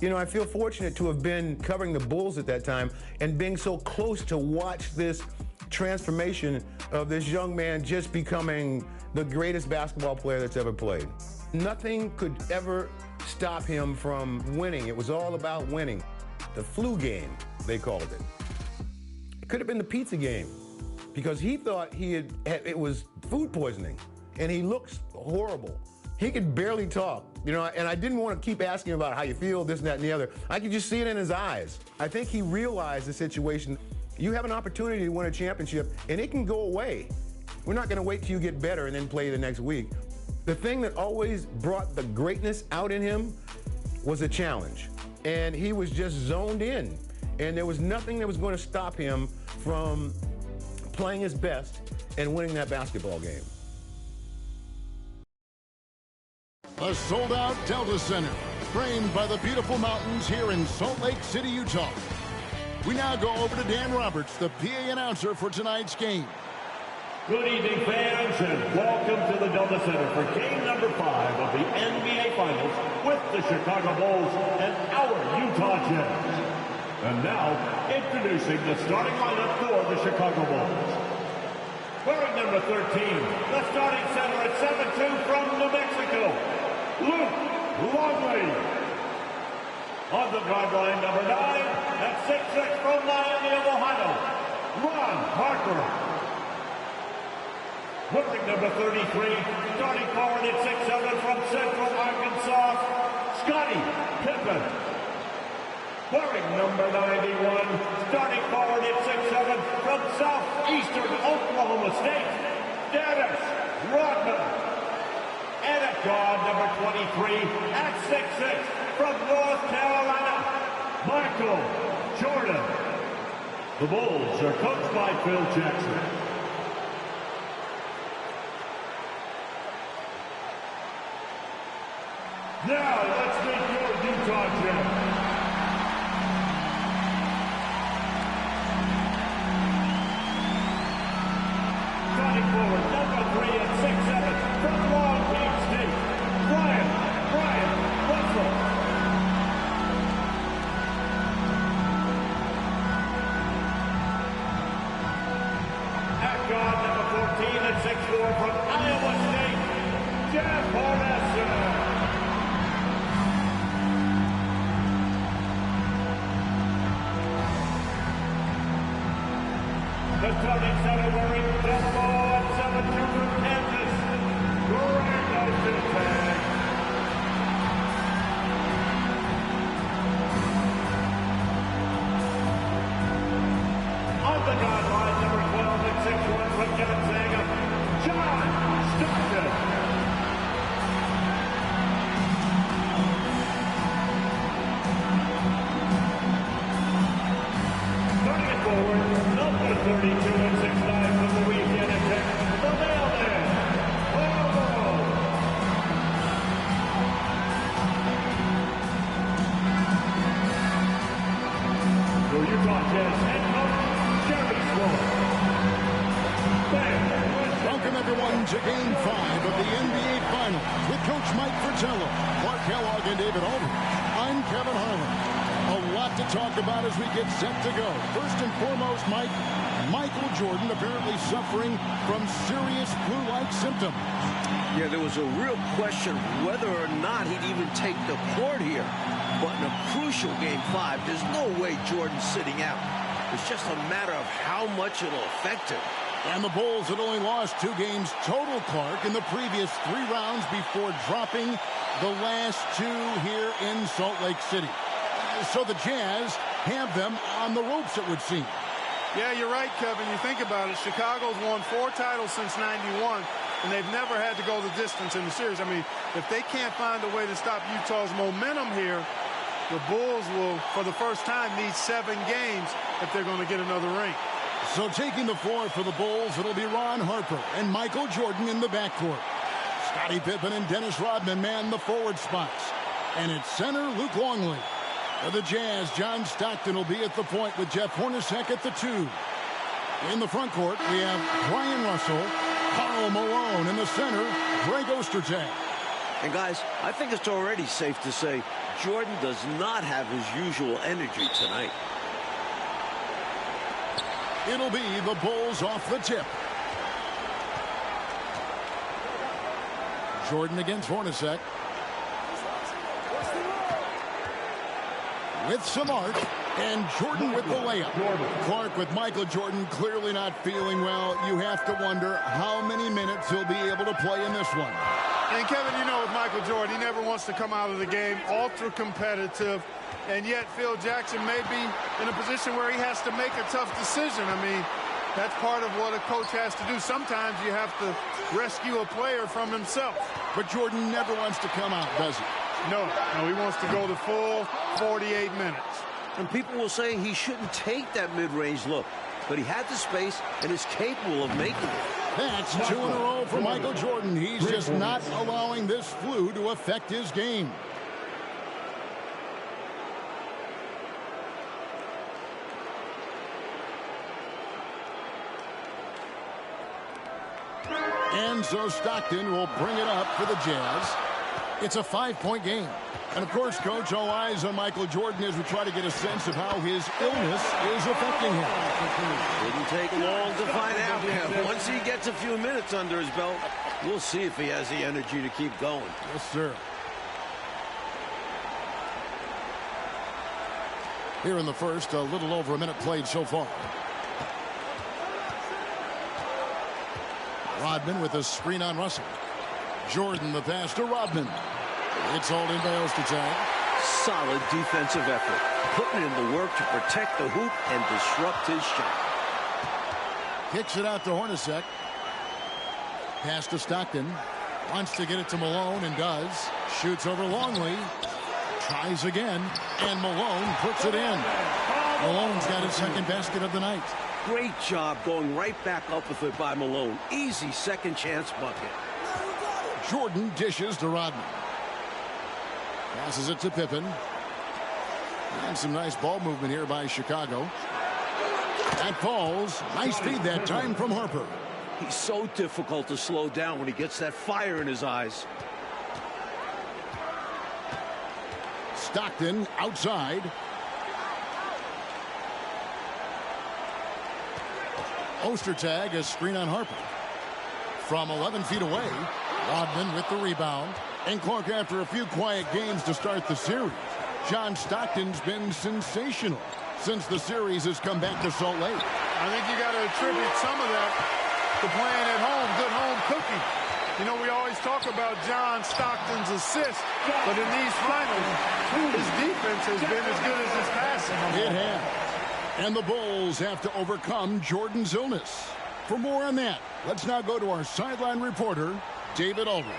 You know, I feel fortunate to have been covering the Bulls at that time and being so close to watch this transformation of this young man just becoming the greatest basketball player that's ever played. Nothing could ever stop him from winning. It was all about winning. The flu game, they called it. It could have been the pizza game because he thought it was food poisoning, and he looks horrible. He could barely talk, you know, and I didn't want to keep asking him about how you feel, this and that and the other. I could just see it in his eyes. I think he realized the situation. You have an opportunity to win a championship, and it can go away. We're not going to wait till you get better and then play the next week. The thing that always brought the greatness out in him was a challenge, and he was just zoned in, and there was nothing that was going to stop him from playing his best and winning that basketball game. A sold-out Delta Center, framed by the beautiful mountains here in Salt Lake City, Utah. We now go over to Dan Roberts, the PA announcer for tonight's game. Good evening, fans, and welcome to the Delta Center for game number 5 of the NBA Finals with the Chicago Bulls and our Utah Jazz. And now, introducing the starting lineup for the Chicago Bulls. Wearing number 13, the starting center at 7'2" from New Mexico, Luke Longley. On the guard line, number 9, at 6'6" from Miami of Ohio, Ron Harper. Wearing number 33, starting forward at 6'7" from Central Arkansas, Scottie Pippen. Wearing number 91, starting forward at 6'7" from Southeastern Oklahoma State, Dennis Rodman. And at guard number 23, at 6'6" from North Carolina, Michael Jordan. The Bulls are coached by Phil Jackson. Now, let's meet your Utah Jazz. Starting forward, number 3 at 6'7", from Long Beach State, Brian Russell. At guard, number 14 at 6'4", from Iowa State, Jeff Hornacek. The starting center wearing double 7'2" from Kansas, Greg Ostertag. On the guard line, number 12 at 6'1" from Gonzaga, John Stockton. Starting it forward, number 32 and 6'9" from Louisiana Tech, the mailman, Harbaugh. For Utah Jazz head coach, Jerry Sloan. Welcome everyone to Game 5 of the NBA Finals with Coach Mike Fratello, Mark Kellogg, and David Aldridge. I'm Kevin Harlan. A lot to talk about as we get set to go. First and foremost, Michael Jordan apparently suffering from serious flu-like symptoms. Yeah, there was a real question whether or not he'd even take the court here. But in a crucial Game 5, there's no way Jordan's sitting out. It's just a matter of how much it'll affect him. And the Bulls had only lost 2 games total, Clark, in the previous 3 rounds before dropping the last 2 here in Salt Lake City. So the Jazz have them on the ropes, it would seem. Yeah, you're right, Kevin. You think about it. Chicago's won 4 titles since '91, and they've never had to go the distance in the series. I mean, if they can't find a way to stop Utah's momentum here, the Bulls will, for the first time, need 7 games if they're going to get another ring. So taking the floor for the Bulls, it'll be Ron Harper and Michael Jordan in the backcourt. Scottie Pippen and Dennis Rodman man the forward spots. And at center, Luke Longley. For the Jazz, John Stockton will be at the point with Jeff Hornacek at the 2. In the front court, we have Brian Russell, Karl Malone in the center, Greg Ostertag. And guys, I think it's already safe to say Jordan does not have his usual energy tonight. It'll be the Bulls off the tip. Jordan against Hornacek. With some arc. And Jordan with the layup. Clark with Michael Jordan clearly not feeling well. You have to wonder how many minutes he'll be able to play in this one. And Kevin, you know, with Michael Jordan, he never wants to come out of the game ultra competitive. And yet Phil Jackson may be in a position where he has to make a tough decision. I mean, that's part of what a coach has to do. Sometimes you have to rescue a player from himself. But Jordan never wants to come out, does he? No, he wants to go the full 48 minutes. And people will say he shouldn't take that mid-range look. But he had the space and is capable of making it. That's 2 in a row for Michael Jordan. He's just not allowing this flu to affect his game. And so Stockton will bring it up for the Jazz. It's a 5-point game. And, of course, Coach, all eyes on Michael Jordan as we try to get a sense of how his illness is affecting him. Didn't take long to find out, Kev. Once he gets a few minutes under his belt, we'll see if he has the energy to keep going. Yes, sir. Here in the first, a little over a minute played so far. Rodman with a screen on Russell. Jordan the pass to Rodman. It's hauled in by Ostertag. Solid defensive effort. Putting in the work to protect the hoop and disrupt his shot. Kicks it out to Hornacek. Pass to Stockton. Wants to get it to Malone and does. Shoots over Longley. Tries again. And Malone puts it in. Malone's got his second basket of the night. Great job going right back up with it by Malone. Easy second chance bucket. Jordan dishes to Rodman. Passes it to Pippen. And some nice ball movement here by Chicago. That falls. Nice feed that time from Harper. He's so difficult to slow down when he gets that fire in his eyes. Stockton outside. Ostertag, a screen on Harper. From 11 feet away, Rodman with the rebound. And Clark, after a few quiet games to start the series, John Stockton's been sensational since the series has come back to Salt Lake. I think you got to attribute some of that to playing at home, good home cooking. You know, we always talk about John Stockton's assist, but in these finals, his defense has been as good as his passing. It has. And the Bulls have to overcome Jordan's illness. For more on that, let's now go to our sideline reporter, David Aldridge.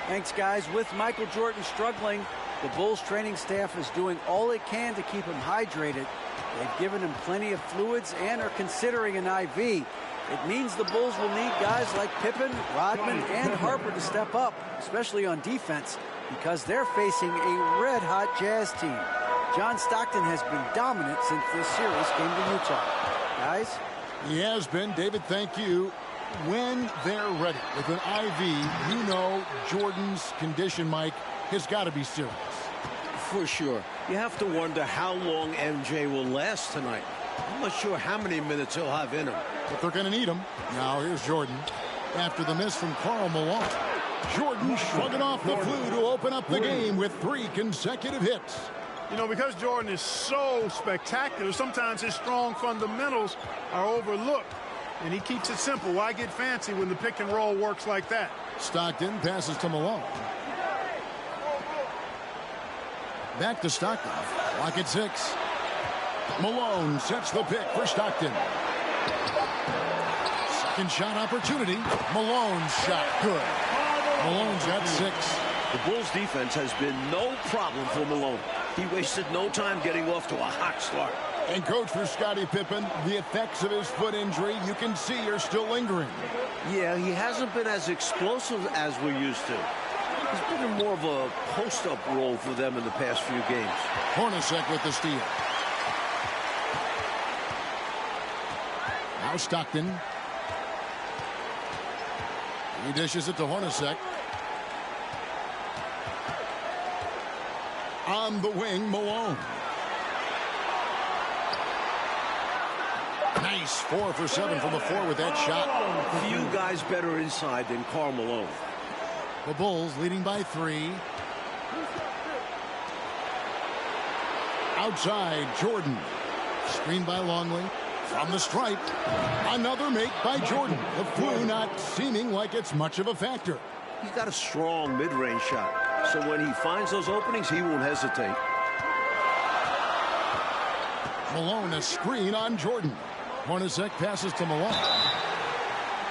Thanks, guys. With Michael Jordan struggling, the Bulls training staff is doing all it can to keep him hydrated. They've given him plenty of fluids and are considering an IV. It means the Bulls will need guys like Pippen, Rodman, and Harper to step up, especially on defense, because they're facing a red-hot Jazz team. John Stockton has been dominant since this series came to Utah. Guys? He has been. David, thank you. When they're ready with an IV, you know Jordan's condition, Mike, has got to be serious. For sure. You have to wonder how long MJ will last tonight. I'm not sure how many minutes he'll have in him. But they're going to need him. Now here's Jordan. After the miss from Karl Malone. Jordan shrugging off the flu to open up the game with 3 consecutive hits. You know, because Jordan is so spectacular, sometimes his strong fundamentals are overlooked. And he keeps it simple. Why get fancy when the pick and roll works like that? Stockton passes to Malone. Back to Stockton. Clock at 6. Malone sets the pick for Stockton. Second shot opportunity. Malone's shot good. Malone's at 6. The Bulls defense has been no problem for Malone. He wasted no time getting off to a hot start. And coach, for Scottie Pippen, the effects of his foot injury you can see are still lingering. Yeah, he hasn't been as explosive as we're used to. He's been in more of a post-up role for them in the past few games. Hornacek with the steal. Now Stockton. He dishes it to Hornacek. On the wing, Malone. Nice 4 for 7 from the floor with that shot. Few guys better inside than Karl Malone. The Bulls leading by 3. Outside, Jordan. Screened by Longley. From the stripe. Another make by Jordan. The flu not seeming like it's much of a factor. He's got a strong mid-range shot. So when he finds those openings, he won't hesitate. Malone, a screen on Jordan. Hornacek passes to Malone.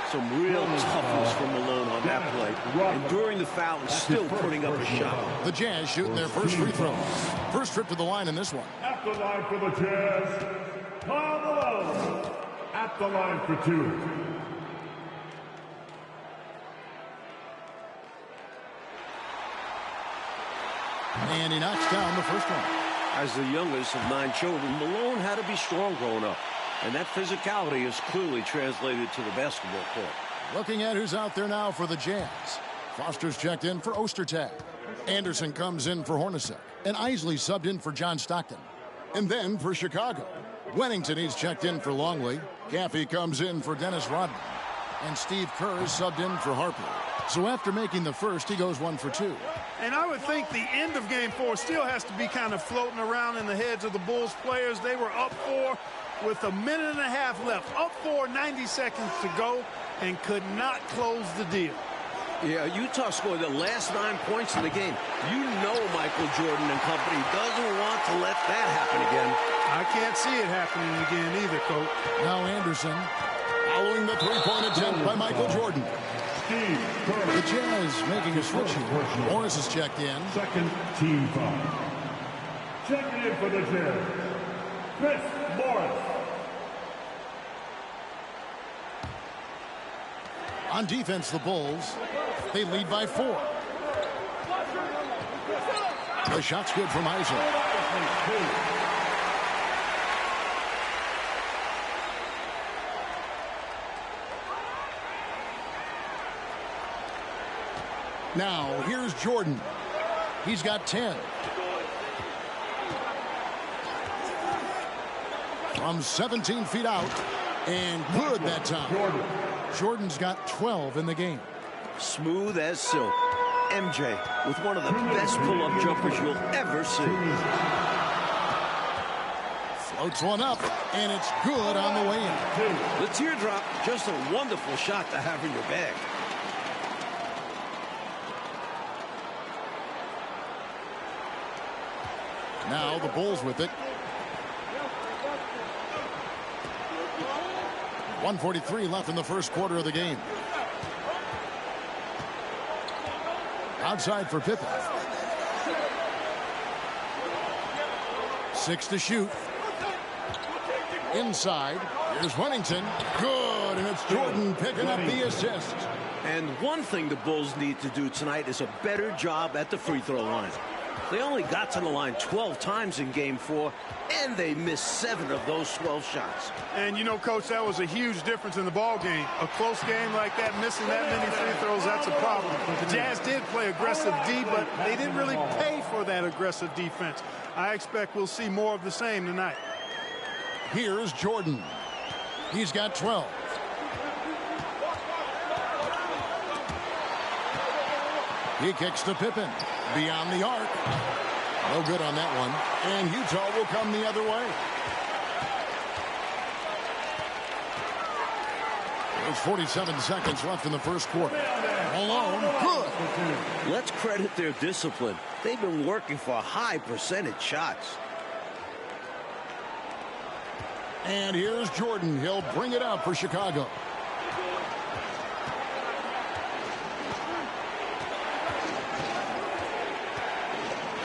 Some real toughness from Malone on that play. Enduring the foul and still putting up a shot. The Jazz shooting their first free throw. First trip to the line in this one. At the line for the Jazz, Karl Malone. At the line for 2. And he knocks down the first one. As the youngest of 9 children, Malone had to be strong growing up. And that physicality is clearly translated to the basketball court. Looking at who's out there now for the Jazz. Foster's checked in for Ostertag. Anderson comes in for Hornacek. And Isley subbed in for John Stockton. And then for Chicago, Wennington, he's checked in for Longley. Caffey comes in for Dennis Rodman. And Steve Kerr is subbed in for Harper. So after making the first, he goes 1 for 2. And I would think the end of Game 4 still has to be kind of floating around in the heads of the Bulls players. They were up 4 with a minute and a half left. Up 4, 90 seconds to go, and could not close the deal. Yeah, Utah scored the last 9 points in the game. You know Michael Jordan and company doesn't want to let that happen again. I can't see it happening again either, Coach. Now Anderson following the three-point attempt by Michael Jordan. The Jazz making a switch here. Morris is checked in. Second team foul. Checking in for the Jazz, Chris Morris. On defense, the Bulls, they lead by 4. The shot's good from Isley. Now, here's Jordan. He's got 10. From 17 feet out, and good that time. Jordan's got 12 in the game. Smooth as silk. MJ with one of the best pull-up jumpers you'll ever see. Floats one up, and it's good on the way in. The teardrop, just a wonderful shot to have in your bag. Now the Bulls with it. 1:43 left in the first quarter of the game. Outside for Pippen. 6 to shoot. Inside. Here's Wennington. Good, and it's Jordan picking up the assist. And one thing the Bulls need to do tonight is a better job at the free throw line. They only got to the line 12 times in Game 4, and they missed 7 of those 12 shots. And, you know, Coach, that was a huge difference in the ball game. A close game like that, missing that many free throws, that's a problem. The Jazz did play aggressive D, but they didn't really pay for that aggressive defense. I expect we'll see more of the same tonight. Here's Jordan. He's got 12. He kicks to Pippen. Beyond the arc. No good on that one. And Utah will come the other way. There's 47 seconds left in the first quarter. Malone, good. Let's credit their discipline. They've been working for high percentage shots. And here's Jordan. He'll bring it up for Chicago.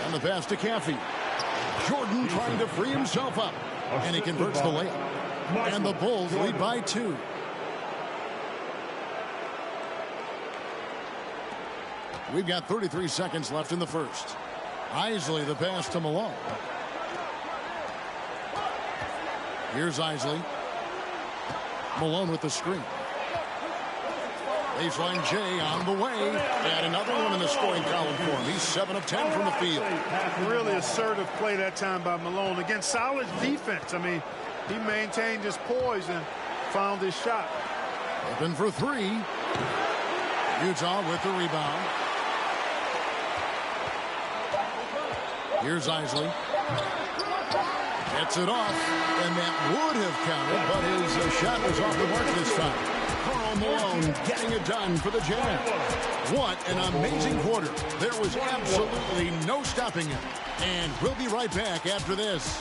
And the pass to Caffey. Jordan trying to free himself up. And he converts the layup. And the Bulls lead by 2. We've got 33 seconds left in the first. Isley, the pass to Malone. Here's Isley. Malone with the screen. Baseline J on the way. And another one in the scoring column for him. He's 7 of 10 from the field. Really assertive play that time by Malone. Again, solid defense. I mean, he maintained his poise and found his shot. Open for three. Utah with the rebound. Here's Isley. Gets it off, and that would have counted, but his shot was off the mark this time. Karl Malone getting it done for the Jazz. What an amazing quarter. There was absolutely no stopping him. And we'll be right back after this.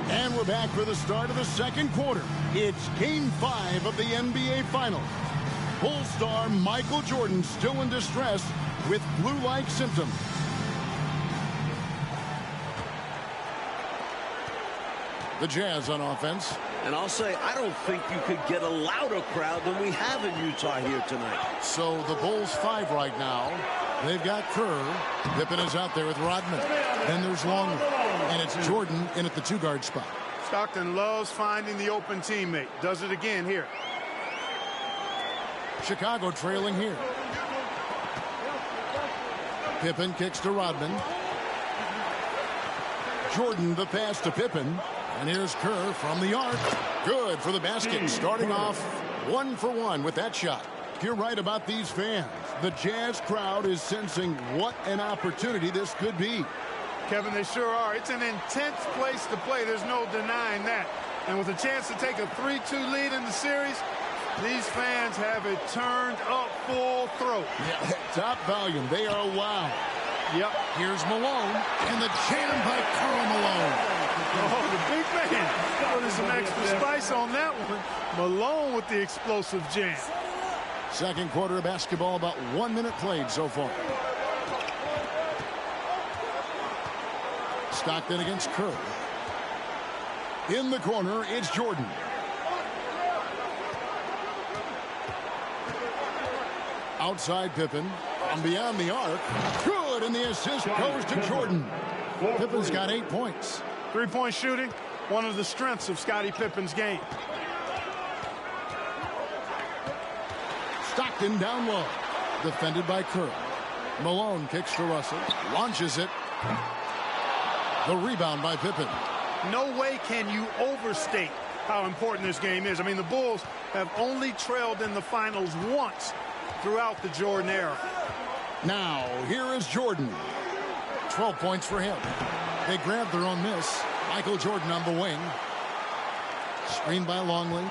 And we're back for the start of the second quarter. It's Game 5 of the NBA Finals. Bulls star Michael Jordan still in distress with flu-like symptoms. The Jazz on offense. And I'll say, I don't think you could get a louder crowd than we have in Utah here tonight. So the Bulls 5 right now. They've got Kerr. Pippen is out there with Rodman. Then there's Longley. And it's Jordan in at the two-guard spot. Stockton loves finding the open teammate. Does it again here. Chicago trailing here. Pippen kicks to Rodman. Jordan the pass to Pippen. And here's Kerr from the arc. Good for the basket. Starting off 1 for 1 with that shot. You're right about these fans. The Jazz crowd is sensing what an opportunity this could be. Kevin, they sure are. It's an intense place to play. There's no denying that. And with a chance to take a 3-2 lead in the series, these fans have it turned up full throat. Yeah, top volume. They are wild. Yep. Here's Malone, and the jam by Karl Malone. Oh, the big man putting some extra spice on that one. Malone with the explosive jam. Second quarter of basketball, about 1 minute played so far. Stockton against Kerr. In the corner, it's Jordan. Outside Pippen. From beyond the arc. Good, and the assist goes to Jordan. Pippen's got 8 points. Three-point shooting, one of the strengths of Scottie Pippen's game. Stockton down low. Defended by Kerr. Malone kicks to Russell. Launches it. The rebound by Pippen. No way can you overstate how important this game is. I mean, the Bulls have only trailed in the finals once throughout the Jordan era. Now, here is Jordan. 12 points for him. They grabbed their own miss. Michael Jordan on the wing. Screened by Longley.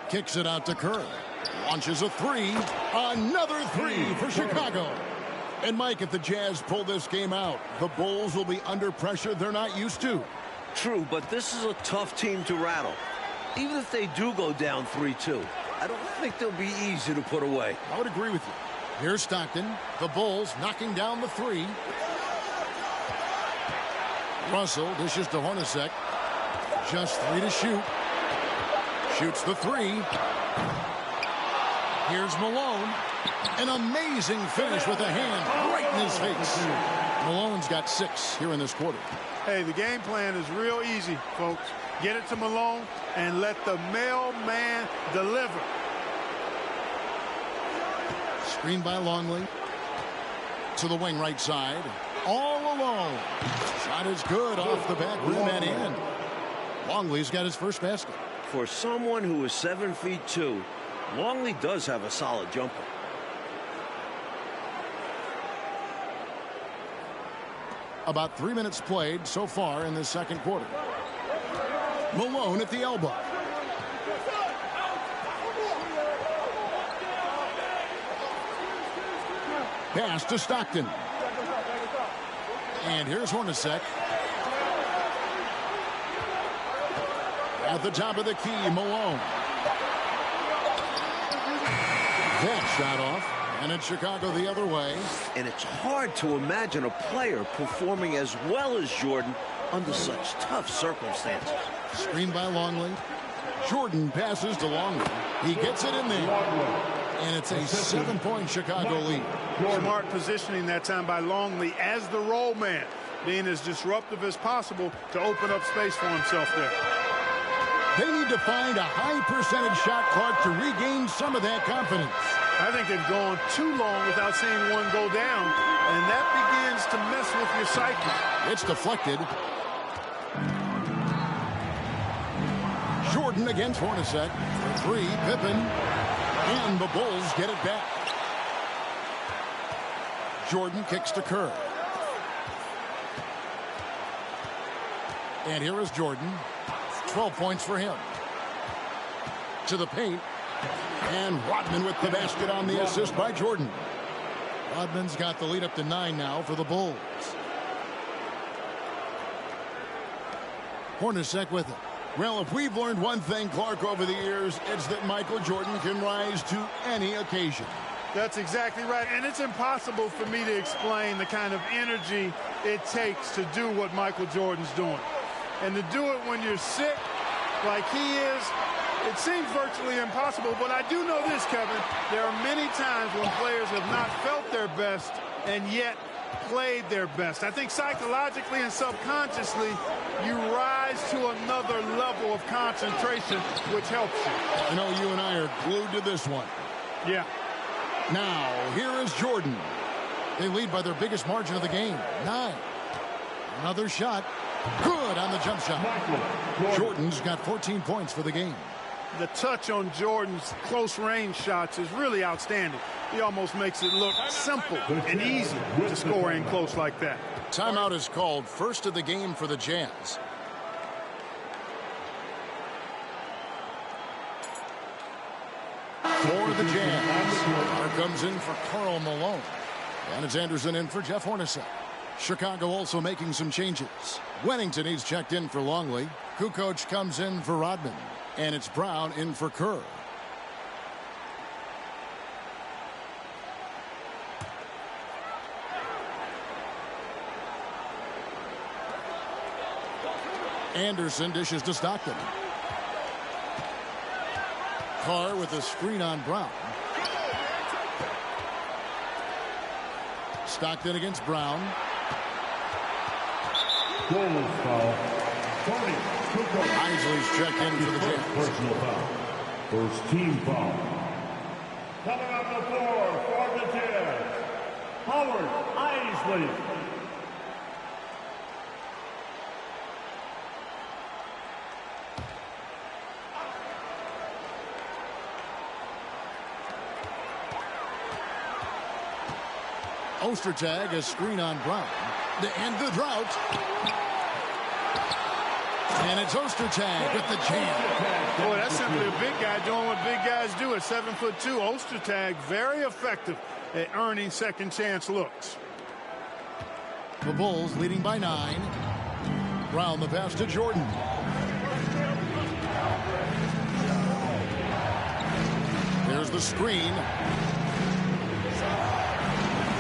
Kicks it out to Kerr. Launches a three. Another three for Chicago. And Mike, if the Jazz pull this game out, the Bulls will be under pressure they're not used to. True, but this is a tough team to rattle. Even if they do go down 3-2, I don't think they'll be easy to put away. I would agree with you. Here's Stockton. The Bulls knocking down the three. Russell dishes to Hornacek. Just 3 to shoot. Shoots the three. Here's Malone. An amazing finish with a hand right in his face. Malone's got 6 here in this quarter. Hey, the game plan is real easy, folks. Get it to Malone and let the mailman deliver. Screened by Longley. To the wing right side. All alone. Shot is good off the back rim and in. Longley's got his first basket. For someone who is 7'2", Longley does have a solid jumper. About 3 minutes played so far in the second quarter. Malone at the elbow. Pass to Stockton. And here's Hornacek. At the top of the key, Malone. That shot off. And it's Chicago the other way. And it's hard to imagine a player performing as well as Jordan under such tough circumstances. Screened by Longley. Jordan passes to Longley. He gets it in there. And it's a 7-point Chicago lead. Smart positioning that time by Longley as the roll man, being as disruptive as possible to open up space for himself there. They need to find a high percentage shot clock to regain some of that confidence. I think they've gone too long without seeing one go down, and that begins to mess with your psyche. It's deflected. Jordan against Hornacek. For 3, Pippen. And the Bulls get it back. Jordan kicks to Kerr. And here is Jordan. 12 points for him. To the paint. And Rodman with the basket on the assist by Jordan. Rodman's got the lead up to 9 now for the Bulls. Hornacek with it. Well, if we've learned one thing, Clark, over the years, it's that Michael Jordan can rise to any occasion. That's exactly right. And it's impossible for me to explain the kind of energy it takes to do what Michael Jordan's doing. And to do it when you're sick like he is, it seems virtually impossible. But I do know this, Kevin. There are many times when players have not felt their best and yet played their best. I think psychologically and subconsciously, you rise to another level of concentration, which helps you. I know you and I are glued to this one. Yeah. Now, here is Jordan. They lead by their biggest margin of the game, 9. Another shot. Good on the jump shot. Jordan's got 14 points for the game. The touch on Jordan's close range shots is really outstanding. He almost makes it look simple and easy to score in close like that. Timeout is called, first of the game for the Jazz. For the Jazz, Carr comes in for Karl Malone. And it's Anderson in for Jeff Hornacek. Chicago also making some changes. Wennington, he's checked in for Longley. Kukoc comes in for Rodman. And it's Brown in for Kerr. Anderson dishes to Stockton. Carr with a screen on Brown. Stockton against Brown. Goal foul. Tony Kukoc. Isley's checked in for the Jazz. Personal foul. First team foul. Coming on the floor for the Jazz, Howard Isley. Ostertag, a screen on Brown. To end the drought. And it's Ostertag with the jam. Boy, that's simply a big guy doing what big guys do at 7'2". Ostertag, very effective at earning second chance looks. The Bulls leading by 9. Brown the pass to Jordan. There's the screen.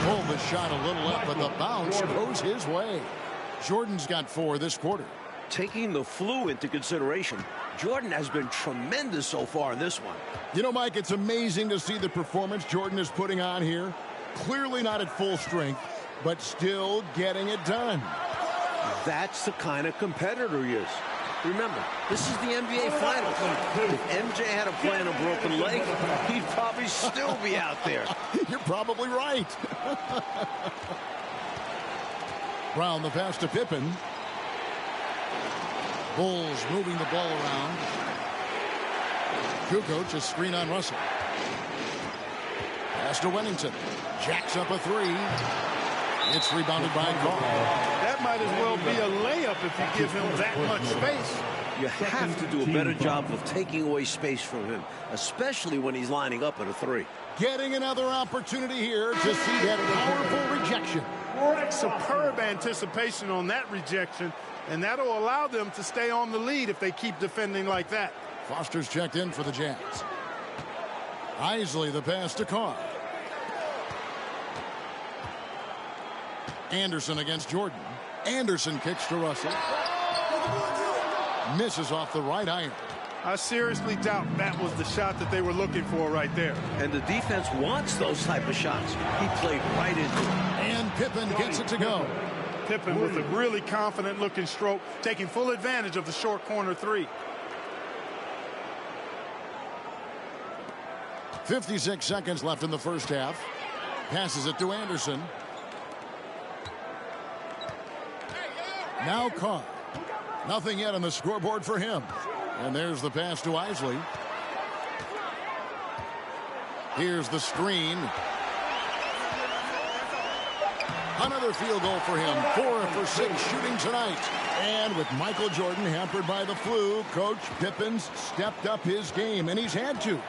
Pulled the shot a little up, but the bounce goes his way. Jordan's got 4 this quarter. Taking the flu into consideration, Jordan has been tremendous so far in this one. You know, Mike, it's amazing to see the performance Jordan is putting on here. Clearly not at full strength, but still getting it done. That's the kind of competitor he is. Remember, this is the NBA Finals. If MJ had a play on a broken leg, he'd probably still be out there. You're probably right. Brown the pass to Pippen. Bulls moving the ball around. Kukoc, a screen on Russell. Pass to Wennington. Jacks up a 3. It's rebounded by Carr. That might as well be a layup if you give him that much space. You have to do a better job of taking away space from him, especially when he's lining up at a 3. Getting another opportunity here to see that powerful rejection. Superb anticipation on that rejection, and that'll allow them to stay on the lead if they keep defending like that. Foster's checked in for the Jazz. Isley the pass to Carr. Anderson against Jordan. Anderson kicks to Russell. Misses off the right iron. I seriously doubt that was the shot that they were looking for right there. And the defense wants those type of shots. He played right into it. And Pippen gets it to go. Pippen with a really confident-looking stroke, taking full advantage of the short corner three. 56 seconds left in the first half. Passes it to Anderson. Now Carr. Nothing yet on the scoreboard for him. And there's the pass to Isley. Here's the screen. Another field goal for him. 4 for 6 shooting tonight. And with Michael Jordan hampered by the flu, Coach Pippen's stepped up his game, and he's had to.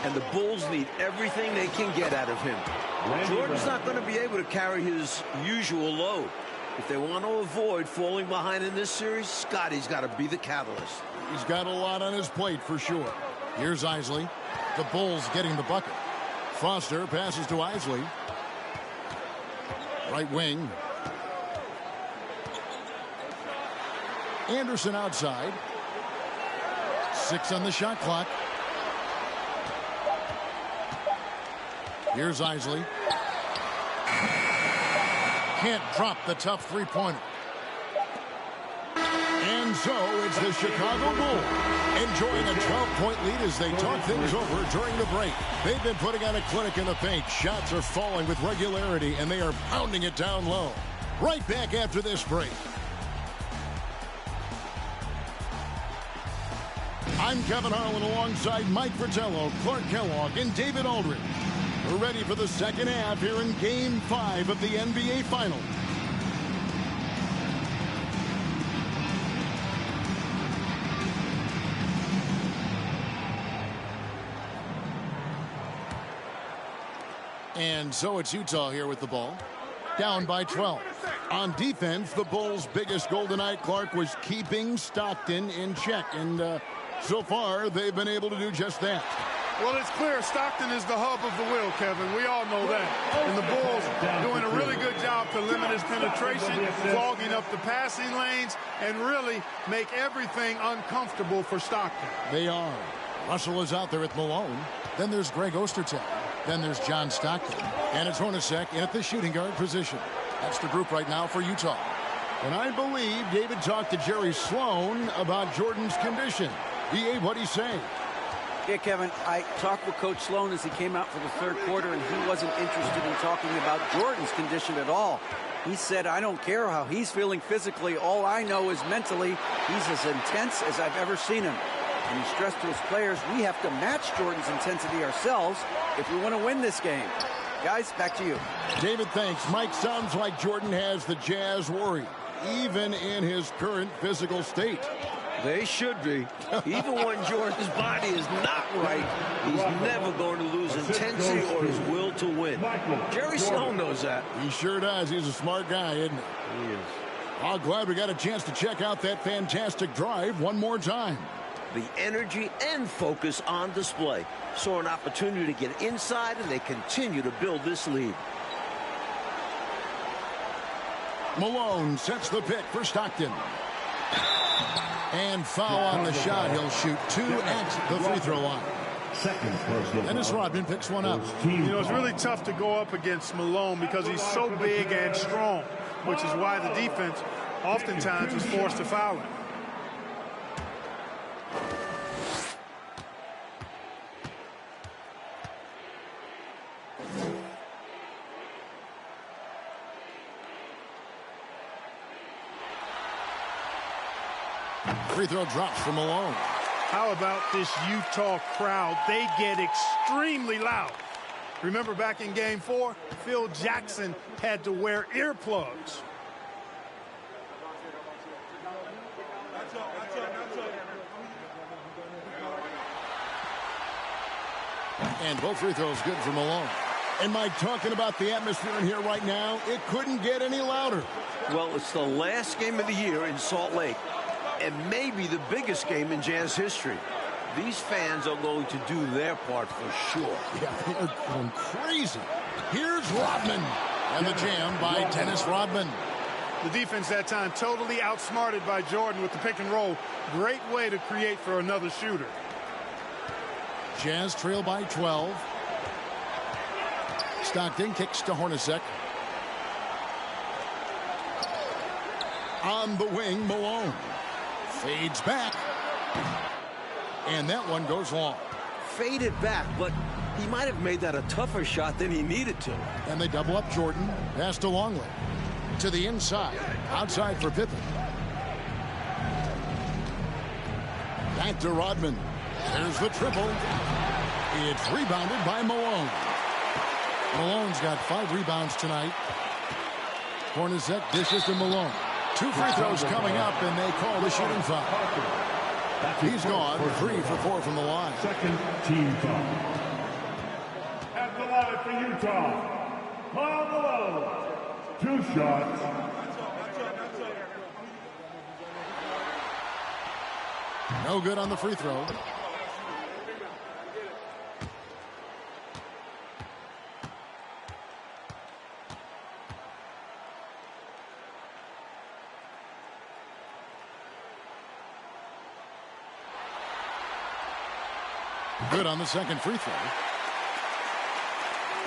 And the Bulls need everything they can get out of him. Jordan's not going to be able to carry his usual load. If they want to avoid falling behind in this series, Scotty's got to be the catalyst. He's got a lot on his plate for sure. Here's Isley. The Bulls getting the bucket. Foster passes to Isley. Right wing. Anderson outside. 6 on the shot clock. Here's Isley. Can't drop the tough three-pointer. And so it's the Chicago Bulls enjoying a 12-point lead as they talk things over during the break. They've been putting on a clinic in the paint. Shots are falling with regularity, and they are pounding it down low. Right back after this break. I'm Kevin Harlan alongside Mike Fratello, Clark Kellogg, and David Aldridge. We're ready for the second half here in Game 5 of the NBA Finals. And so it's Utah here with the ball. Down by 12. On defense, the Bulls' biggest goal tonight, Clark, was keeping Stockton in check. And so far, they've been able to do just that. Well, it's clear Stockton is the hub of the wheel, Kevin. We all know that. And the Bulls doing a really good job to limit his penetration, clogging up the passing lanes, and really make everything uncomfortable for Stockton. They are. Russell is out there at Malone. Then there's Greg Ostertag. Then there's John Stockton. And it's Hornacek in at the shooting guard position. That's the group right now for Utah. And I believe David talked to Jerry Sloan about Jordan's condition. B.A., what'd he say? Yeah, Kevin, I talked with Coach Sloan as he came out for the third quarter, and he wasn't interested in talking about Jordan's condition at all. He said, I don't care how he's feeling physically. All I know is mentally, he's as intense as I've ever seen him. And he stressed to his players, we have to match Jordan's intensity ourselves if we want to win this game. Guys, back to you. David, thanks. Mike, sounds like Jordan has the Jazz worried, even in his current physical state. They should be. Even when Jordan's body is not right, he's never going to lose intensity or his will to win. Jerry Sloan knows that. He sure does. He's a smart guy, isn't he? He is. I'm glad we got a chance to check out that fantastic drive one more time. The energy and focus on display. Saw an opportunity to get inside, and they continue to build this lead. Malone sets the pick for Stockton. And foul on the shot. He'll shoot 2 at the free throw line. Dennis Rodman picks one up. You know, it's really tough to go up against Malone because he's so big and strong, which is why the defense oftentimes is forced to foul him. Free throw drops for Malone. How about this Utah crowd? They get extremely loud. Remember back in Game 4, Phil Jackson had to wear earplugs. And both free throws good for Malone. And Mike, talking about the atmosphere in here right now, it couldn't get any louder. Well, it's the last game of the year in Salt Lake, and maybe the biggest game in Jazz history. These fans are going to do their part for sure. Yeah, they're going crazy. Here's Rodman. And the jam by Dennis Rodman. The defense that time totally outsmarted by Jordan with the pick and roll. Great way to create for another shooter. Jazz trail by 12. Stockton kicks to Hornacek. On the wing, Malone. Fades back. And that one goes long. Faded back, but he might have made that a tougher shot than he needed to. And they double up Jordan. Pass to Longley. To the inside. Outside for Pippen. Back to Rodman. There's the triple. It's rebounded by Malone. Malone's got 5 rebounds tonight. Hornacek dishes to Malone. 2 free throws coming up, and they call the shooting foul. He's gone 3 for 4 from the line. Second team foul. At the line for Utah, Malone. 2 shots. No good on the free throw. Good on the second free throw.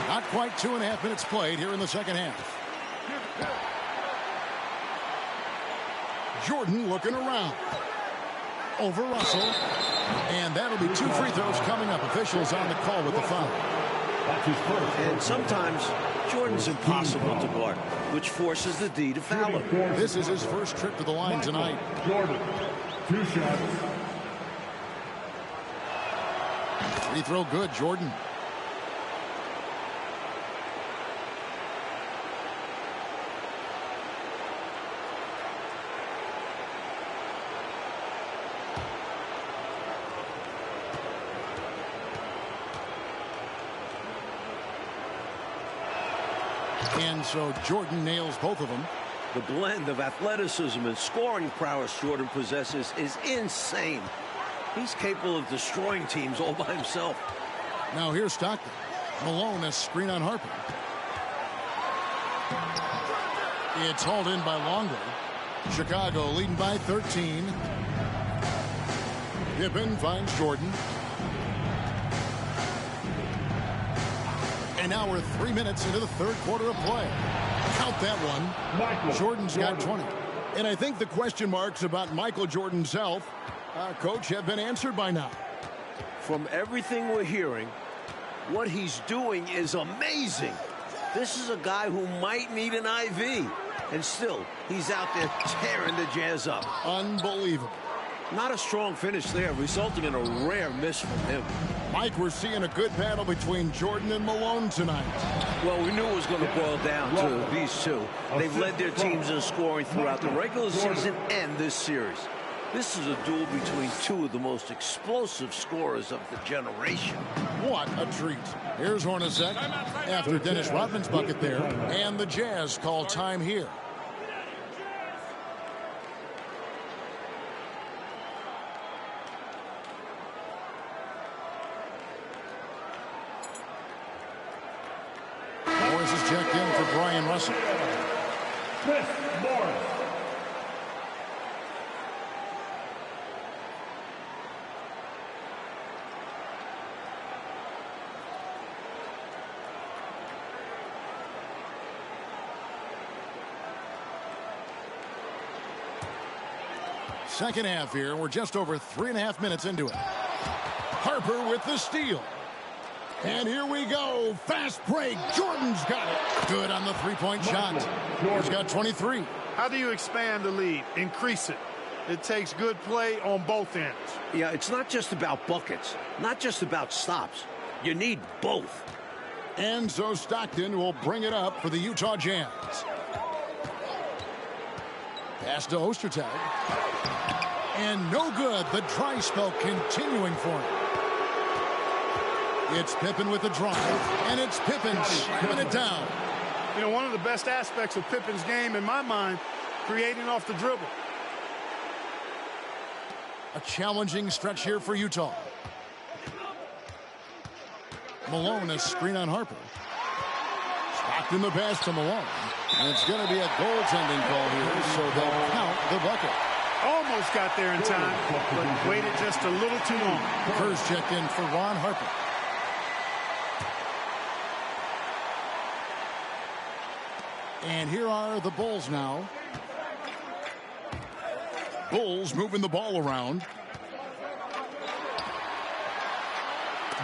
Not quite 2.5 minutes played here in the second half. Jordan looking around. Over Russell. And that'll be 2 free throws coming up. Officials on the call with the foul. That's his first. And sometimes Jordan's impossible to guard, which forces the D to foul him. This is his first trip to the line tonight. Jordan, 2 shots. Free throw good, Jordan. And so Jordan nails both of them. The blend of athleticism and scoring prowess Jordan possesses is insane. He's capable of destroying teams all by himself. Now here's Stockton. Malone, a screen on Harper. It's hauled in by Longley. Chicago leading by 13. Pippen finds Jordan. And now we're 3 minutes into the third quarter of play. Count that one. Jordan's got 20. And I think the question marks about Michael Jordan's health, Coach, have been answered by now. From everything we're hearing, what he's doing is amazing. This is a guy who might need an IV. And still, he's out there tearing the Jazz up. Unbelievable. Not a strong finish there, resulting in a rare miss from him. Mike, we're seeing a good battle between Jordan and Malone tonight. Well, we knew it was going to boil down to these two. They've led their teams in scoring throughout the regular season and this series. This is a duel between 2 of the most explosive scorers of the generation. What a treat. Here's Hornacek after Dennis Rodman's bucket there. And the Jazz call time here. Morris is checked in for Brian Russell. Chris Morris. Second half here. We're just over 3.5 minutes into it. Harper with the steal. And here we go. Fast break. Jordan's got it. Good on the three-point shot. He's got 23. How do you expand the lead? Increase it. It takes good play on both ends. Yeah, it's not just about buckets, not just about stops. You need both. And so Stockton will bring it up for the Utah Jazz. Pass to Ostertag. And no good. The dry spell continuing for him. It's Pippen with the drive. And it's Pippen slamming it down. You know, one of the best aspects of Pippen's game, in my mind, creating off the dribble. A challenging stretch here for Utah. Malone, a screen on Harper. Stockton the pass to Malone. And it's going to be a goaltending call here, so they'll count the bucket. Almost got there in time, but waited just a little too long. Kerr's checked in for Ron Harper. And here are the Bulls now. Bulls moving the ball around.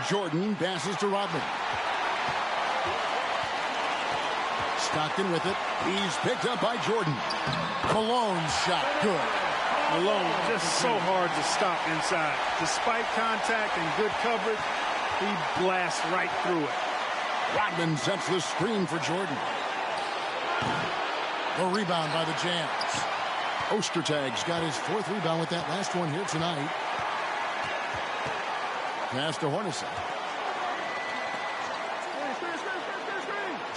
Jordan passes to Rodman. Stockton with it. He's picked up by Jordan. Malone's shot. Good. Malone just so hard to stop inside. Despite contact and good coverage, he blasts right through it. Rodman sets the screen for Jordan. The rebound by the Jazz. Ostertag's got his 4th rebound with that last one here tonight. Pass to Hornacek.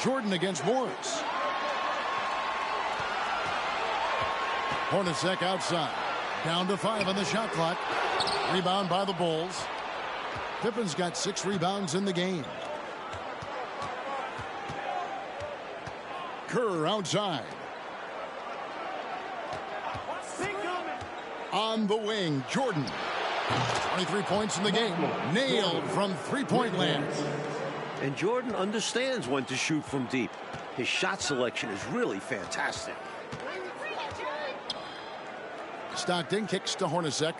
Jordan against Morris. Hornacek outside. Down to 5 on the shot clock. Rebound by the Bulls. Pippen's got 6 rebounds in the game. Kerr outside. On the wing, Jordan. 23 points in the game. Nailed from three-point land. And Jordan understands when to shoot from deep. His shot selection is really fantastic. Stockton kicks to Hornacek.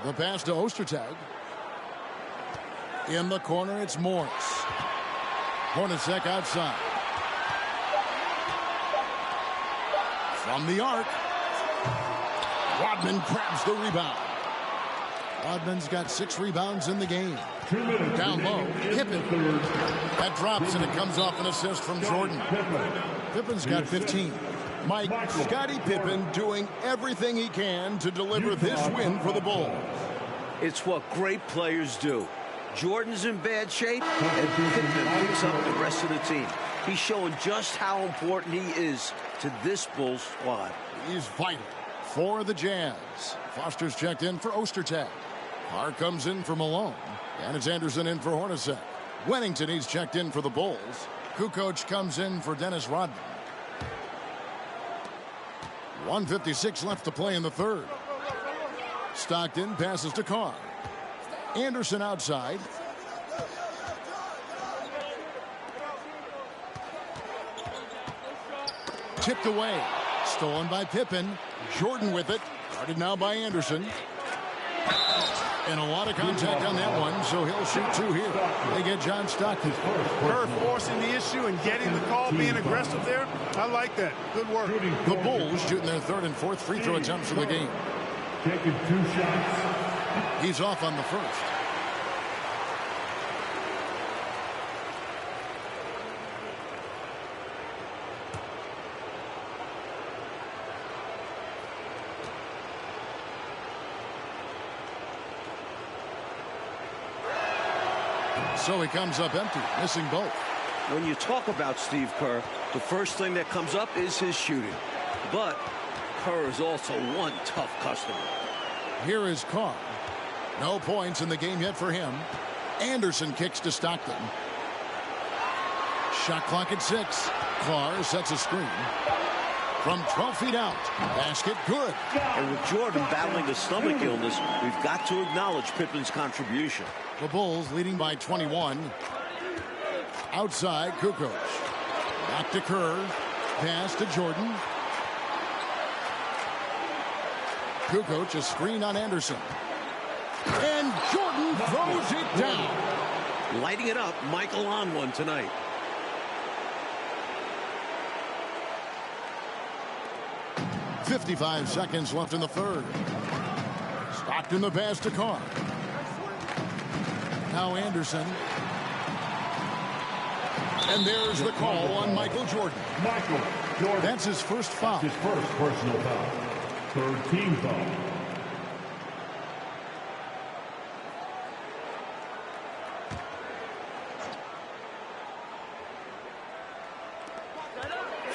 The pass to Ostertag. In the corner, it's Morris. Hornacek outside. From the arc. Rodman grabs the rebound. Rodman's got 6 rebounds in the game. Down low, Pippen. That drops and it comes off an assist from Jordan. Pippen's got 15. Mike, Scottie Pippen doing everything he can to deliver this win for the Bulls. It's what great players do. Jordan's in bad shape, and Pippen picks up the rest of the team. He's showing just how important he is to this Bulls squad. He's vital for the Jazz. Foster's checked in for Ostertag. Carr comes in for Malone. And it's Anderson in for Hornacek. Wennington, he's checked in for the Bulls. Kukoc comes in for Dennis Rodman. 1:56 left to play in the third. Stockton passes to Carr. Anderson outside. Tipped away. Stolen by Pippen. Jordan with it. Guarded now by Anderson. And a lot of contact on that one, so he'll shoot 2 here. They get John Stockton. Kerr forcing the issue and getting the call, being aggressive there. I like that. Good work. The Bulls shooting their 3rd and 4th free throw attempts of the game. Taking 2 shots. He's off on the first. So he comes up empty, missing both. When you talk about Steve Kerr, the first thing that comes up is his shooting. But Kerr is also one tough customer. Here is Carr. No points in the game yet for him. Anderson kicks to Stockton. Shot clock at 6. Carr sets a screen. From 12 feet out. Basket good. And with Jordan battling a stomach illness, we've got to acknowledge Pippen's contribution. The Bulls leading by 21. Outside, Kukoc. Back to Kerr. Pass to Jordan. Kukoc, a screen on Anderson. And Jordan throws it down. Lighting it up, Michael on one tonight. .55 seconds left in the third. Stockton the pass to Carr. Now Anderson. And there's the call on Michael Jordan. Michael Jordan. That's his first foul. His first personal foul. 3rd team foul.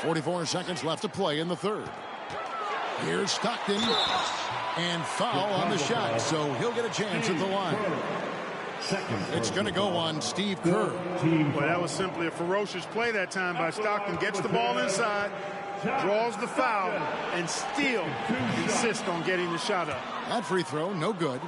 .44 seconds left to play in the third. Here's Stockton. And foul on the shot, so he'll get a chance at the line. It's going to go on Steve Kerr. Well, that was simply a ferocious play that time by Stockton. Gets the ball inside, draws the foul, and still insists on getting the shot up. That free throw, no good.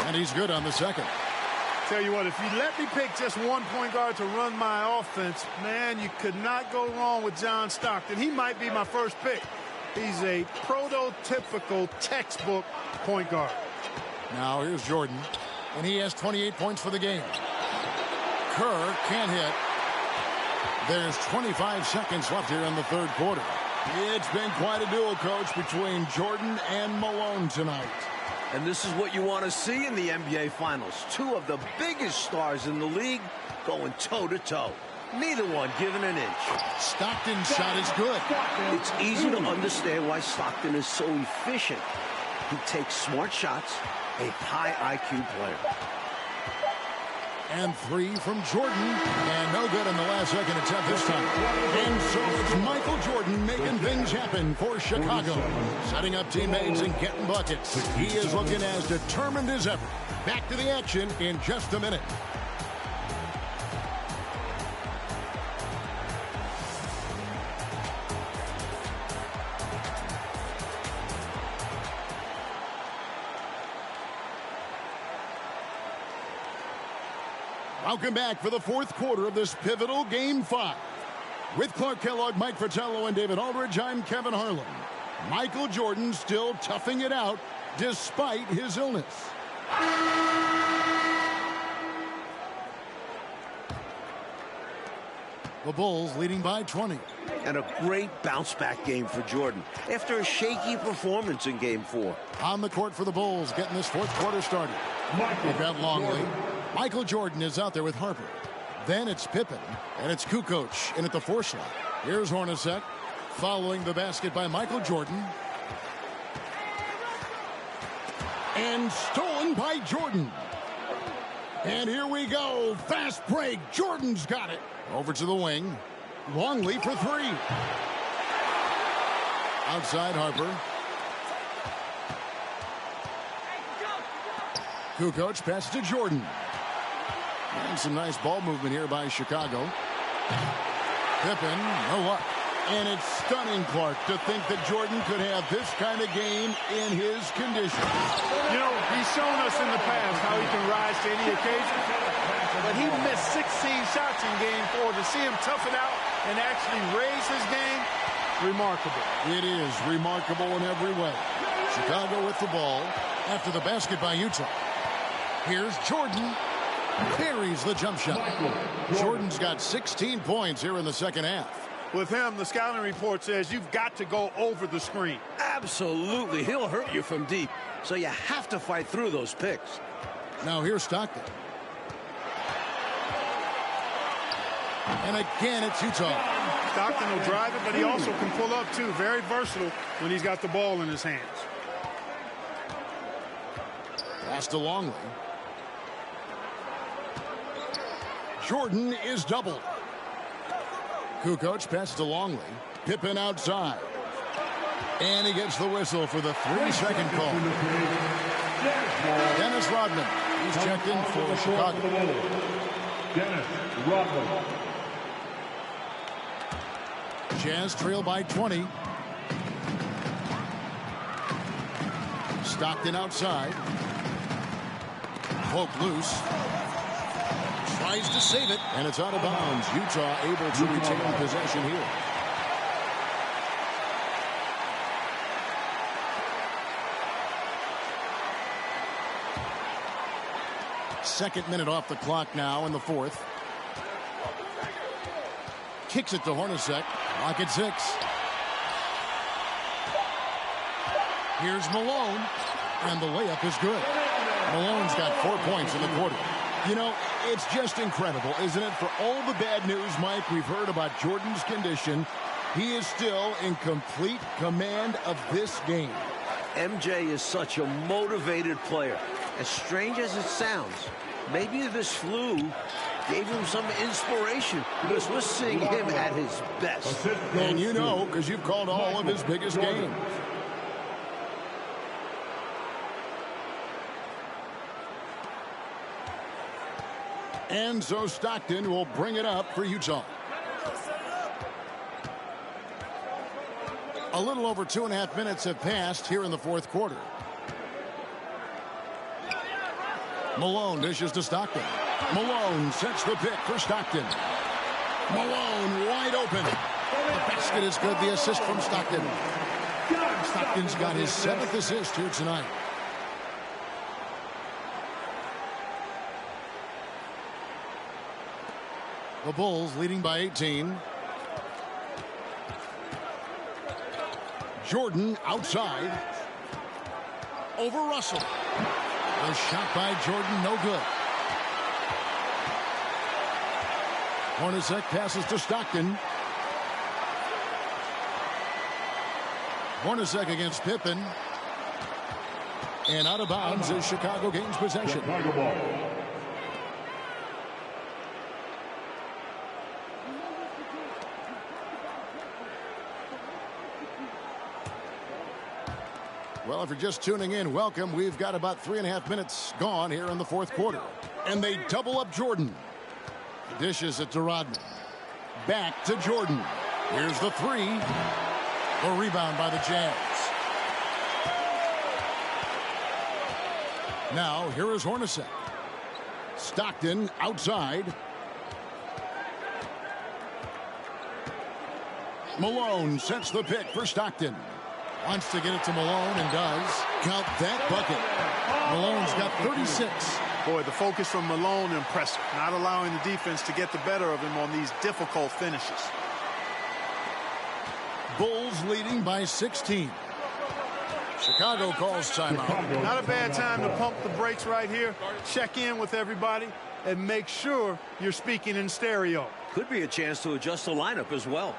And he's good on the second. Tell you what, if you let me pick just one point guard to run my offense, man, you could not go wrong with John Stockton. He might be my first pick. He's a prototypical textbook point guard. Now here's Jordan, and he has 28 points for the game. Kerr can't hit. There's 25 seconds left here in the third quarter. It's been quite a duel, Coach, between Jordan and Malone tonight. And this is what you want to see in the NBA Finals. Two of the biggest stars in the league going toe-to-toe. Neither one giving an inch. Stockton's shot is good. It's easy to understand why Stockton is so efficient. He takes smart shots, a high IQ player. And three from Jordan. And no good in the last second attempt this time. And so it's Michael Jordan making things happen for Chicago. Setting up teammates and getting buckets. He is looking as determined as ever. Back to the action in just a minute. Welcome back for the fourth quarter of this pivotal Game 5. With Clark Kellogg, Mike Fratello, and David Aldridge, I'm Kevin Harlan. Michael Jordan still toughing it out despite his illness. The Bulls leading by 20. And a great bounce-back game for Jordan after a shaky performance in Game 4. On the court for the Bulls, getting this fourth quarter started. They've got Longley. Michael Jordan is out there with Harper. Then it's Pippen, and it's Kukoc in at the 4 slot. Here's Hornacek, following the basket by Michael Jordan. And stolen by Jordan. And here we go. Fast break. Jordan's got it. Over to the wing. Longley for three. Outside Harper. Kukoc passes to Jordan. And some nice ball movement here by Chicago. Pippen, no luck. And it's stunning, Clark, to think that Jordan could have this kind of game in his condition. You know, he's shown us in the past how he can rise to any occasion. But he missed 16 shots in Game 4. To see him tough it out and actually raise his game, remarkable. It is remarkable in every way. Chicago with the ball after the basket by Utah. Here's Jordan. Carries the jump shot. Jordan's got 16 points here in the second half. With him, the scouting report says you've got to go over the screen. Absolutely. He'll hurt you from deep. So you have to fight through those picks. Now here's Stockton. And again, it's Utah. Stockton will drive it, but he also can pull up, too. Very versatile when he's got the ball in his hands. Pass to Longley. Jordan is doubled. Kukoc passes to Longley. Pippen outside. And he gets the whistle for the 3-second call. Dennis Rodman. He's checked in for Chicago. Dennis Rodman. Jazz trail by 20. Stockton outside. Poke loose. Tries to save it, and it's out of bounds. Utah able to retain possession here. Second minute off the clock now in the fourth. Kicks it to Hornacek. Lock at 6. Here's Malone, and the layup is good. Malone's got 4 points in the quarter. You know, it's just incredible, isn't it? For all the bad news, Mike, we've heard about Jordan's condition. He is still in complete command of this game. MJ is such a motivated player. As strange as it sounds, maybe this flu gave him some inspiration because we're seeing him at his best. And you know, because you've called all of his biggest games. And so Stockton will bring it up for Utah. A little over 2.5 minutes have passed here in the fourth quarter. Malone dishes to Stockton. Malone sets the pick for Stockton. Malone wide open. The basket is good. The assist from Stockton. Stockton's got his 7th assist here tonight. The Bulls leading by 18. Jordan outside. Over Russell. A shot by Jordan, no good. Hornacek passes to Stockton. Hornacek against Pippen. And out of bounds as Chicago gains possession. Well, if you're just tuning in, welcome. We've got about 3.5 minutes gone here in the fourth quarter. And they double up Jordan. Dishes it to Rodman. Back to Jordan. Here's the three. The rebound by the Jazz. Now, here is Hornacek. Stockton outside. Malone sets the pick for Stockton. Wants to get it to Malone and does. Count that bucket. Malone's got 36. Boy, the focus from Malone impressive. Not allowing the defense to get the better of him on these difficult finishes. Bulls leading by 16. Chicago calls timeout. Not a bad time to pump the brakes right here. Check in with everybody and make sure you're speaking in stereo. Could be a chance to adjust the lineup as well.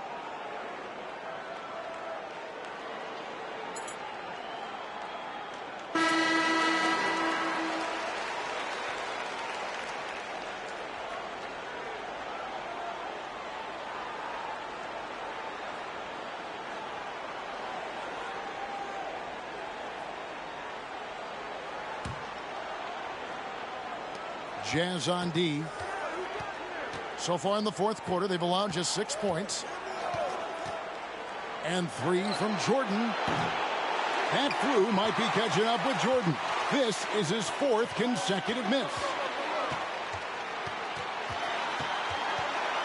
Jazz on D. So far in the fourth quarter, they've allowed just 6 points. And 3 from Jordan. That flu might be catching up with Jordan. This is his 4th consecutive miss.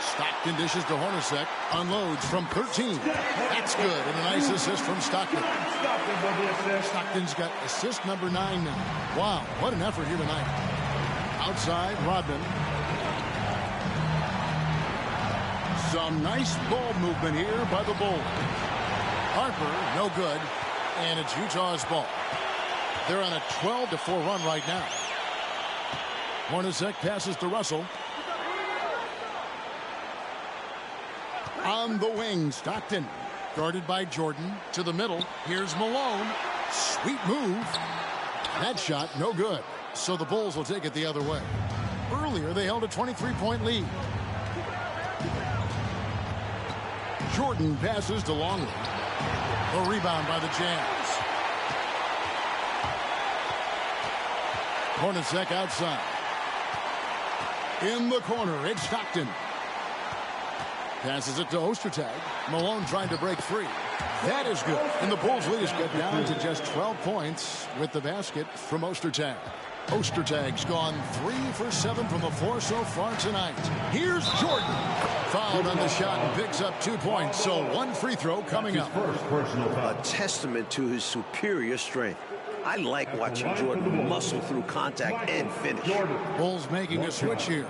Stockton dishes to Hornacek. Unloads from 13. That's good. And a nice assist from Stockton. Stockton's got assist number 9 now. Wow, what an effort here tonight. Outside, Rodman. Some nice ball movement here by the Bulls. Harper, no good. And it's Utah's ball. They're on a 12-4 run right now. Hornacek passes to Russell. On the wing, Stockton. Guarded by Jordan. To the middle. Here's Malone. Sweet move. That shot, no good. So the Bulls will take it the other way. Earlier, they held a 23-point lead. Jordan passes to Longley. A rebound by the Jazz. Hornacek outside. In the corner, it's Stockton. Passes it to Ostertag. Malone trying to break free. That is good. And the Bulls lead is cut down to just 12 points with the basket from Ostertag. Ostertag's gone 3 for 7 from the floor so far tonight. Here's Jordan. Fouled on the shot and picks up 2 points. So 1 free throw coming up. A testament to his superior strength. I like watching Jordan muscle through contact and finish. Bulls making a switch here.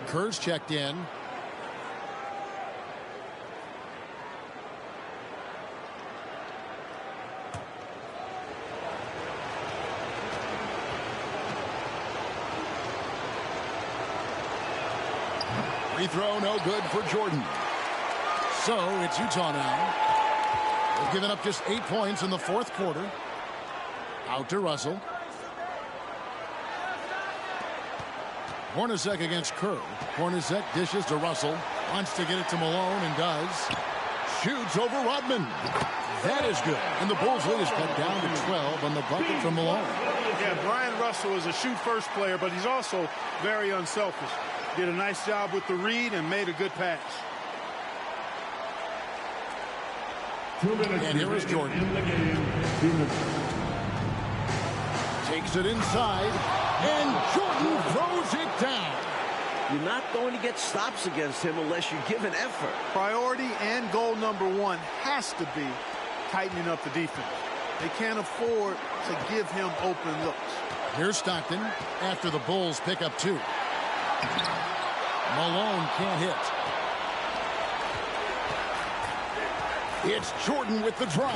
Kerr's checked in. Free throw, no good for Jordan. So it's Utah now. They've given up just 8 points in the fourth quarter. Out to Russell. Hornacek against Kerr. Hornacek dishes to Russell. Wants to get it to Malone and does. Shoots over Rodman. That is good. And the Bulls lead is cut down to 12 on the bucket from Malone. Yeah, Brian Russell is a shoot-first player, but he's also very unselfish. Did a nice job with the read and made a good pass. And here is Jordan. Takes it inside, and Jordan throws it down. You're not going to get stops against him unless you give an effort. Priority and goal number one has to be tightening up the defense. They can't afford to give him open looks. Here's Stockton after the Bulls pick up 2. Malone can't hit. It's Jordan with the drop.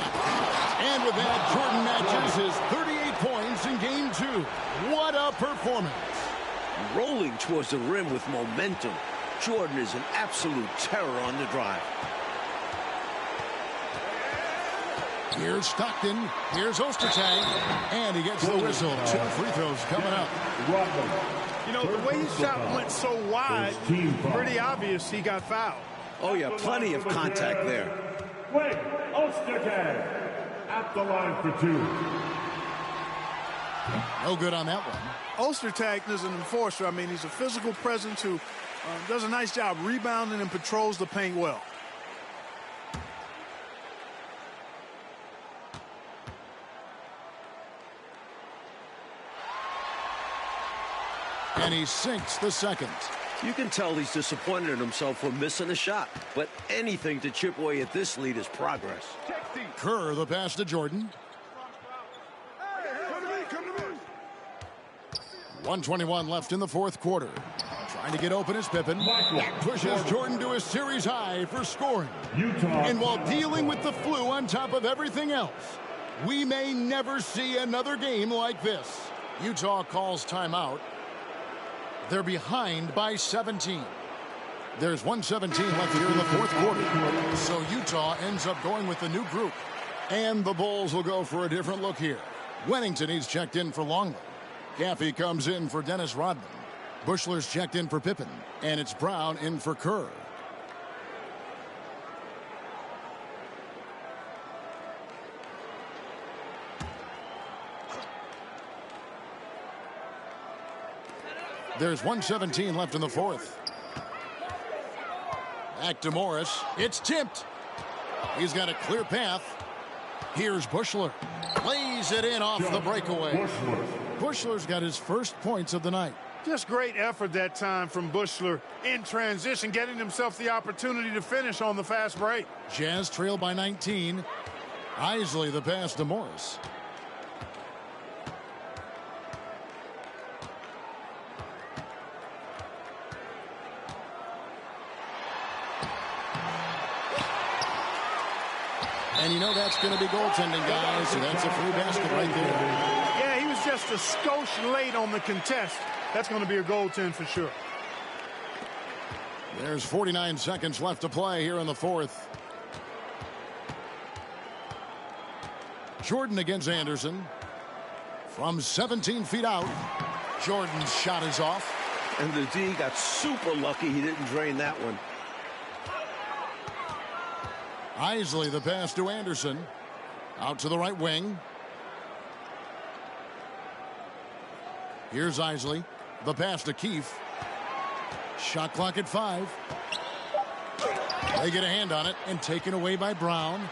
And with that, Jordan matches his 38 points in game 2. What a performance. Rolling towards the rim with momentum. Jordan is an absolute terror on the drive. Here's Stockton. Here's Ostertag. And he gets the whistle. 2 free throws coming up. You know, the way his shot went so wide, pretty obvious he got fouled. Oh, yeah, plenty of contact there. Wait, Ostertag at the line for 2. No good on that one. Ostertag is an enforcer. I mean, he's a physical presence who does a nice job rebounding and patrols the paint well. And he sinks the second. You can tell he's disappointed in himself for missing a shot. But anything to chip away at this lead is progress. Kerr, the pass to Jordan. 1:21 left in the fourth quarter. Trying to get open is Pippen. Pushes Jordan to a series high for scoring. And while dealing with the flu on top of everything else, we may never see another game like this. Utah calls timeout. They're behind by 17. There's 1:17 left here in the fourth quarter. So Utah ends up going with the new group. And the Bulls will go for a different look here. Wennington, he's checked in for Longley. Gaffey comes in for Dennis Rodman. Bushler's checked in for Pippen. And it's Brown in for Kerr. There's 1:17 left in the fourth. Back to Morris. It's tipped. He's got a clear path. Here's Bushler. Lays it in off the breakaway. Bushler's got his first points of the night. Just great effort that time from Bushler in transition, getting himself the opportunity to finish on the fast break. Jazz trail by 19. Isley the pass to Morris. And you know that's going to be goaltending, guys, so that's a free basket right there. Yeah, he was just a skosh late on the contest. That's going to be a goaltend for sure. There's 49 seconds left to play here in the fourth. Jordan against Anderson. From 17 feet out, Jordan's shot is off. And the D got super lucky he didn't drain that one. Isley the pass to Anderson. Out to the right wing. Here's Isley. The pass to Keefe. Shot clock at 5. They get a hand on it and taken away by Brown.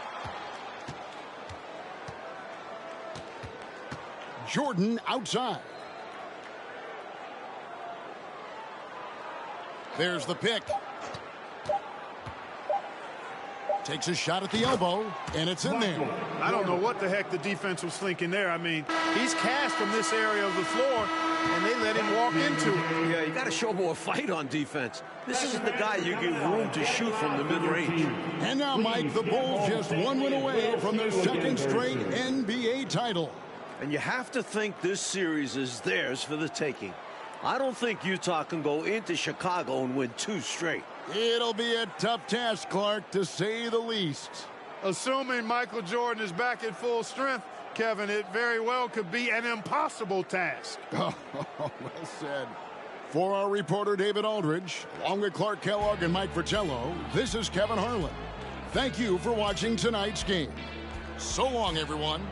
Jordan outside. There's the pick. Takes a shot at the elbow, and it's in there. I don't know what the heck the defense was thinking there. I mean, he's cast from this area of the floor, and they let him walk into it. Yeah, you got to show more fight on defense. This isn't the guy you give room to shoot from the mid-range. And now, Mike, the Bulls just one win away from their second straight NBA title. And you have to think this series is theirs for the taking. I don't think Utah can go into Chicago and win 2 straight. It'll be a tough task, Clark, to say the least. Assuming Michael Jordan is back at full strength, Kevin, it very well could be an impossible task. Oh, well said. For our reporter, David Aldridge, along with Clark Kellogg and Mike Fratello, this is Kevin Harlan. Thank you for watching tonight's game. So long, everyone.